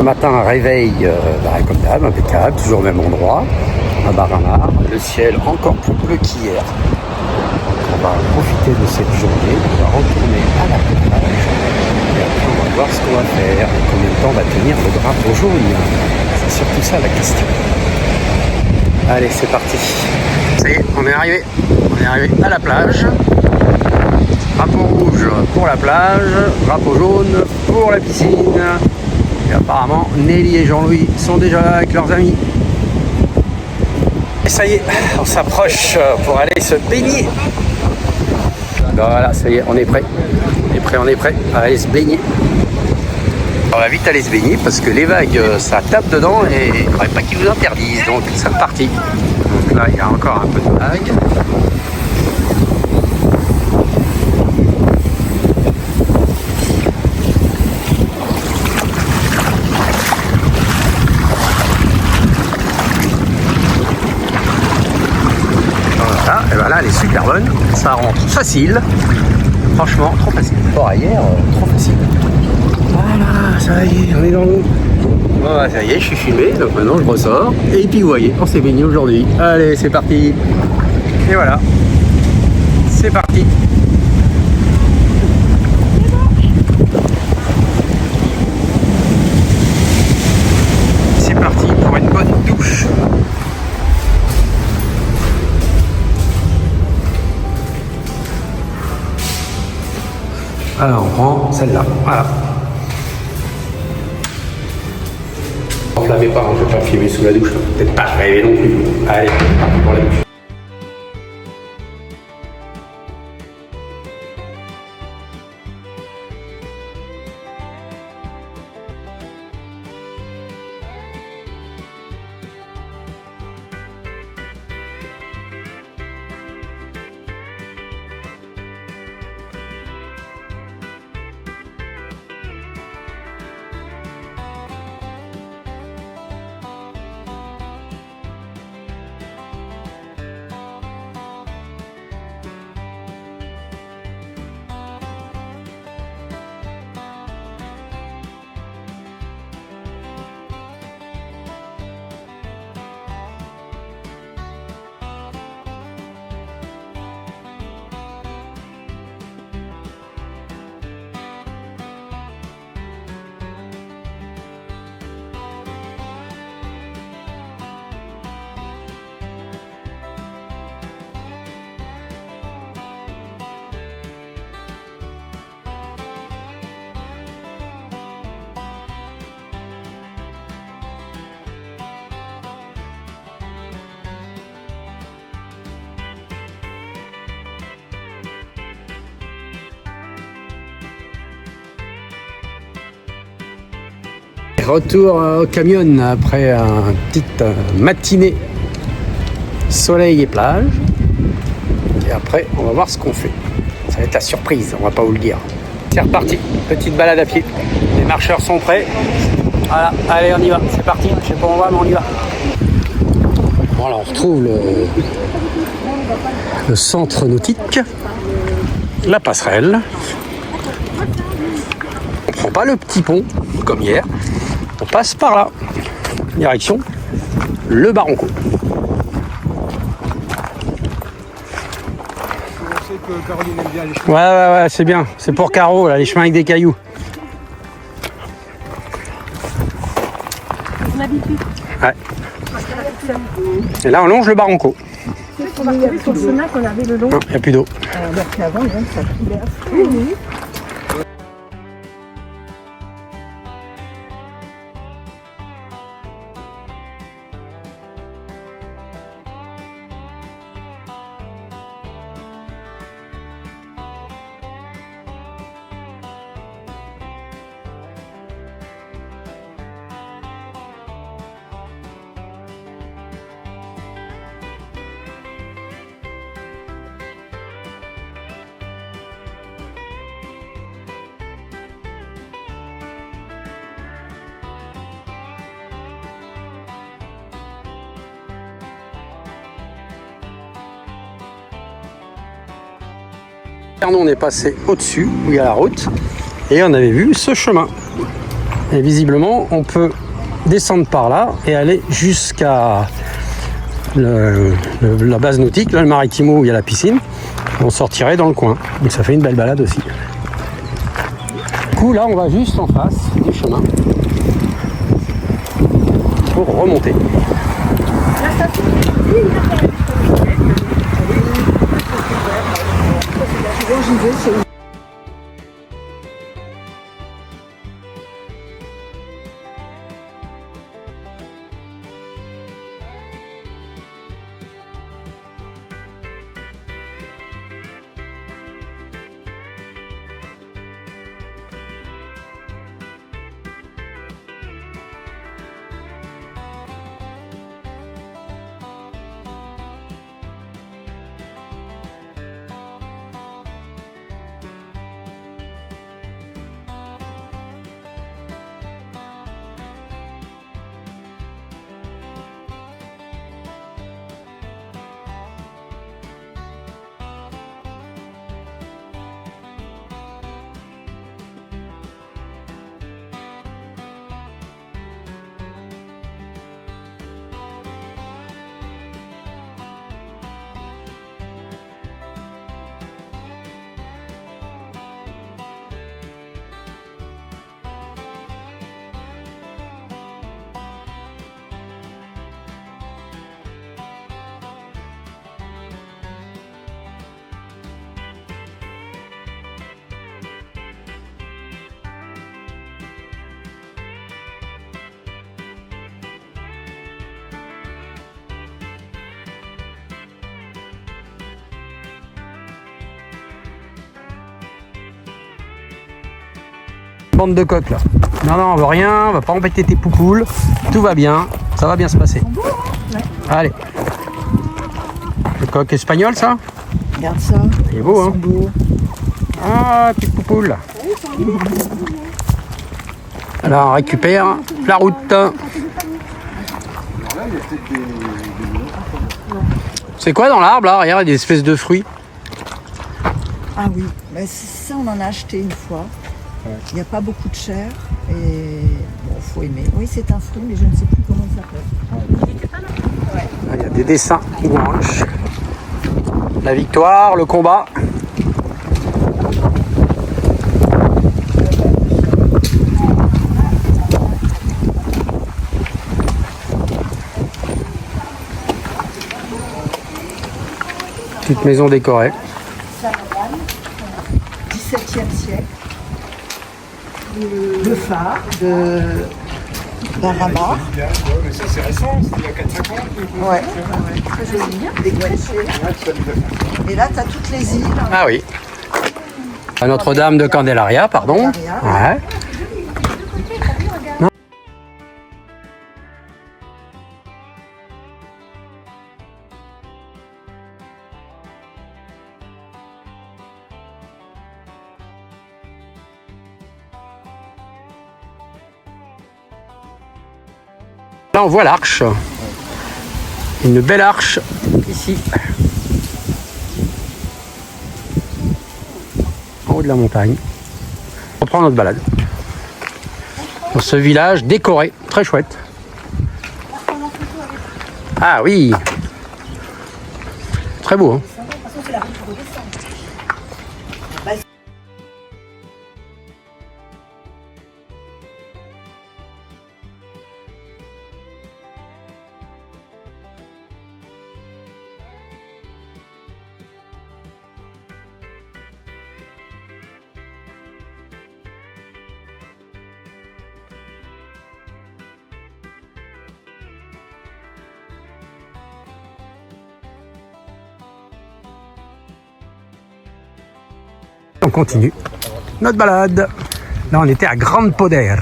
Ce matin, un réveil comme d'hab, impeccable, toujours au même endroit, à Baramar. Le ciel encore plus bleu qu'hier. On va profiter de cette journée, on va retourner à la plage. Et après, on va voir ce qu'on va faire. Combien de temps on va tenir le drapeau jaune? C'est surtout ça la question. Allez, c'est parti. Ça y est, on est arrivé. On est arrivé à la plage. Drapeau rouge pour la plage, drapeau jaune pour la piscine. Et apparemment, Nelly et Jean-Louis sont déjà là avec leurs amis. Et ça y est, on s'approche pour aller se baigner. Voilà, ça y est, on est prêt. On est prêt à aller se baigner. On va vite aller se baigner parce que les vagues, ça tape dedans et il ne faudrait pas qu'ils nous interdisent. Donc, c'est parti. Donc là, il y a encore un peu de vagues. Et ben là, elle est super bonne, ça rentre facile, franchement trop facile. Pour hier, trop facile. Voilà, ça y est, on est dans l'eau. Voilà, ça y est, je suis filmé, donc maintenant je ressors. Et puis vous voyez, on s'est baigné aujourd'hui. Allez, c'est parti. Et voilà, c'est parti. C'est parti pour une bonne douche. Alors on prend celle-là, voilà. Ne enflammez pas, je ne vais pas filmer sous la douche, peut-être pas rêver non plus. Allez, pour la douche. Retour au camion après une petite matinée soleil et plage. Et après, on va voir ce qu'on fait. Ça va être la surprise, on va pas vous le dire. C'est reparti, petite balade à pied. Les marcheurs sont prêts. Voilà, allez, on y va, c'est parti. Je sais pas où on va, mais on y va. Voilà, on retrouve le centre nautique, la passerelle. On prend pas le petit pont, comme hier. On passe par là, direction le Baronco. Je sais que Caroline aime bien les chemins. Ouais, c'est bien. C'est pour Caro, là, les chemins avec des cailloux. Ouais. Et là, on longe le Baronco. On va retrouver sur le chemin qu'on avait le long. Non, il n'y a plus d'eau. Alors qu'avant, ça coulait. Oui. Nous, on est passé au-dessus, où il y a la route, et on avait vu ce chemin. Et visiblement, on peut descendre par là et aller jusqu'à la base nautique, là, le Maritimo où il y a la piscine. On sortirait dans le coin. Donc ça fait une belle balade aussi. Du coup, là, on va juste en face du chemin pour remonter. Bande de coqs là. Non, non, on veut rien, on va pas embêter tes poupoules. Tout va bien, ça va bien se passer. Allez. Le coq espagnol, ça? Regarde ça. Il est beau, hein? Beau. Ah, petite poupoule. Alors, on récupère la route. C'est quoi dans l'arbre là? Regarde, il y a des espèces de fruits. Ah oui, bah, ça on en a acheté une fois. Il n'y a pas beaucoup de chair et bon, faut aimer. Oui, c'est un fruit, mais je ne sais plus comment il s'appelle. Ah, il y a des dessins orange. La victoire, le combat. Petite maison décorée. 17e siècle. Le phare d'Arama. Ouais, mais ça c'est récent, c'était il y a 4-5 ans. Ouais. Très joli. Des guanchés. Et là, tu as toutes les îles. Ah oui. À Notre-Dame de Candelaria, pardon. Candelaria. Ouais. Là, on voit l'arche. Une belle arche ici. En haut de la montagne. On reprend notre balade. Dans ce village décoré, très chouette. Ah oui. Très beau, hein. On continue notre balade. Là, on était à Grande Poder.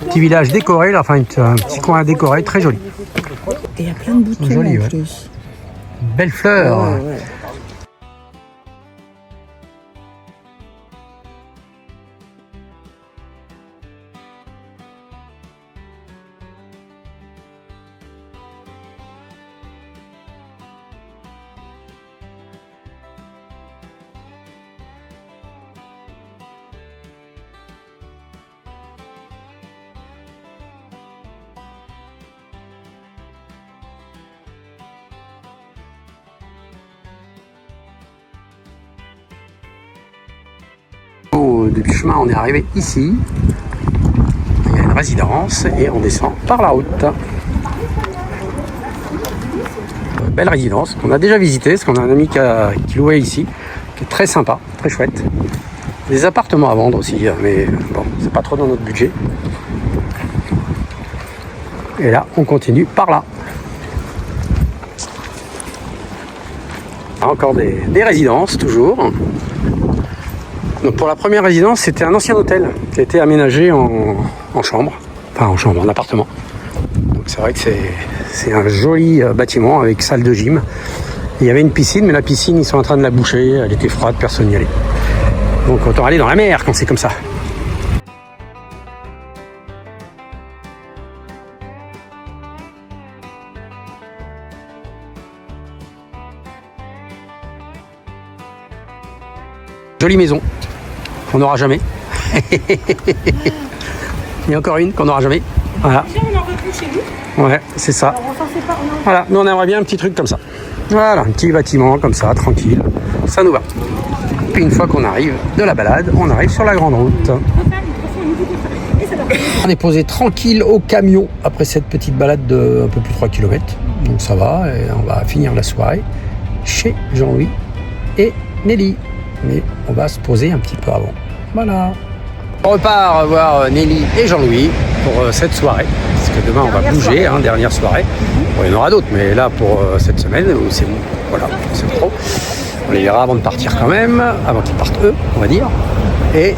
Petit village décoré, là, enfin un petit coin décoré, très joli. Et il y a plein de boutons Joli, en ouais. plus. Belle fleur. Ouais, ouais. haut du chemin, on est arrivé ici. Il y a une résidence et on descend par la route. Belle résidence qu'on a déjà visitée, parce qu'on a un ami qui louait ici, qui est très sympa, très chouette. Des appartements à vendre aussi, mais bon, c'est pas trop dans notre budget. Et là, on continue par là. Encore des résidences, toujours. Donc pour la première résidence, c'était un ancien hôtel qui a été aménagé en chambre. Enfin, en chambre, en appartement. Donc c'est vrai que c'est un joli bâtiment avec salle de gym. Il y avait une piscine, mais la piscine, ils sont en train de la boucher. Elle était froide, personne n'y allait. Donc autant aller dans la mer quand c'est comme ça. Jolie maison, qu'on n'aura jamais. Il y a encore une qu'on n'aura jamais. Voilà. Déjà, on en veut plus chez nous. Ouais, c'est ça. Alors, on s'en sépare, non. Voilà, nous on aimerait bien un petit truc comme ça. Voilà, un petit bâtiment comme ça, tranquille. Ça nous va. Puis une fois qu'on arrive de la balade, on arrive sur la grande route. On est posé tranquille au camion après cette petite balade de un peu plus de 3 km. Donc ça va, et on va finir la soirée chez Jean-Louis et Nelly. Mais on va se poser un petit peu avant. Voilà. On repart voir Nelly et Jean-Louis pour cette soirée. Parce que demain, on va bouger, dernière soirée. Bon, il y en aura d'autres, mais là, pour cette semaine, c'est bon. Voilà, c'est trop. On les verra avant de partir quand même, avant qu'ils partent eux, on va dire. Et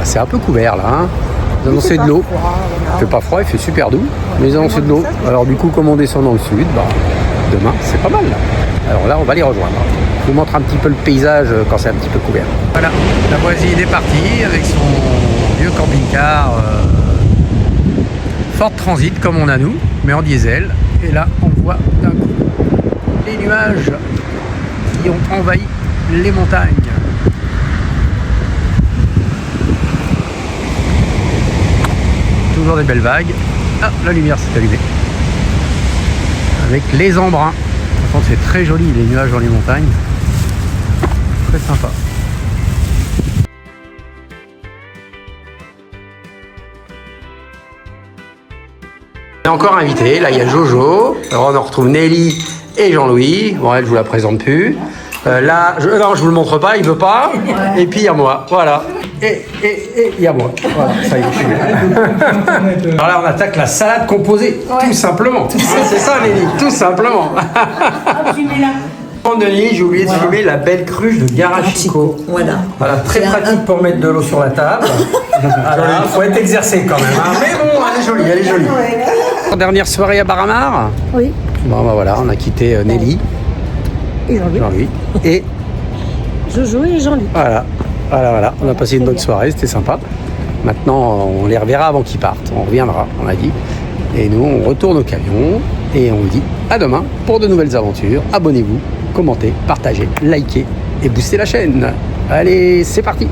c'est un peu couvert là. Ils ont annoncé de l'eau. Il fait pas froid, il fait super doux. Mais ils ont annoncé de l'eau. Alors du coup, comme on descend dans le sud, demain, c'est pas mal là. Alors là, on va les rejoindre. Je vous montre un petit peu le paysage quand c'est un petit peu couvert. Voilà, la voisine est partie avec son vieux camping-car Ford Transit comme on a nous, mais en diesel. Et là, on voit d'un coup les nuages qui ont envahi les montagnes. Toujours des belles vagues. Ah, la lumière s'est allumée. Avec les embruns. Par contre, c'est très joli, les nuages dans les montagnes. Très sympa. On est encore invité. Là, il y a Jojo. Alors, on retrouve Nelly et Jean-Louis. Bon, elle, je vous la présente plus. Là, non, je vous le montre pas, il veut pas. Et puis, il y a moi. Voilà. Et il y a moi. Voilà, ça y est, je suis bien. Alors là, on attaque la salade composée. Ouais. Tout simplement. C'est ça, Nelly. Tout simplement. Nelly, j'ai oublié de filmer la belle cruche de Garachico. Voilà, très pratique pour mettre de l'eau sur la table. Il faut être exercé quand même. Mais bon, elle est jolie, elle est jolie. Dernière soirée à Baramar. Oui. Bon, voilà, on a quitté Nelly. Et Jean-Louis. Et Jojo et Jean-Louis. Voilà. On a passé une bonne soirée, c'était sympa. Maintenant, on les reverra avant qu'ils partent. On reviendra, on a dit. Et nous, on retourne au camion. Et on vous dit à demain pour de nouvelles aventures. Abonnez-vous, commentez, partagez, likez et boostez la chaîne. Allez, c'est parti!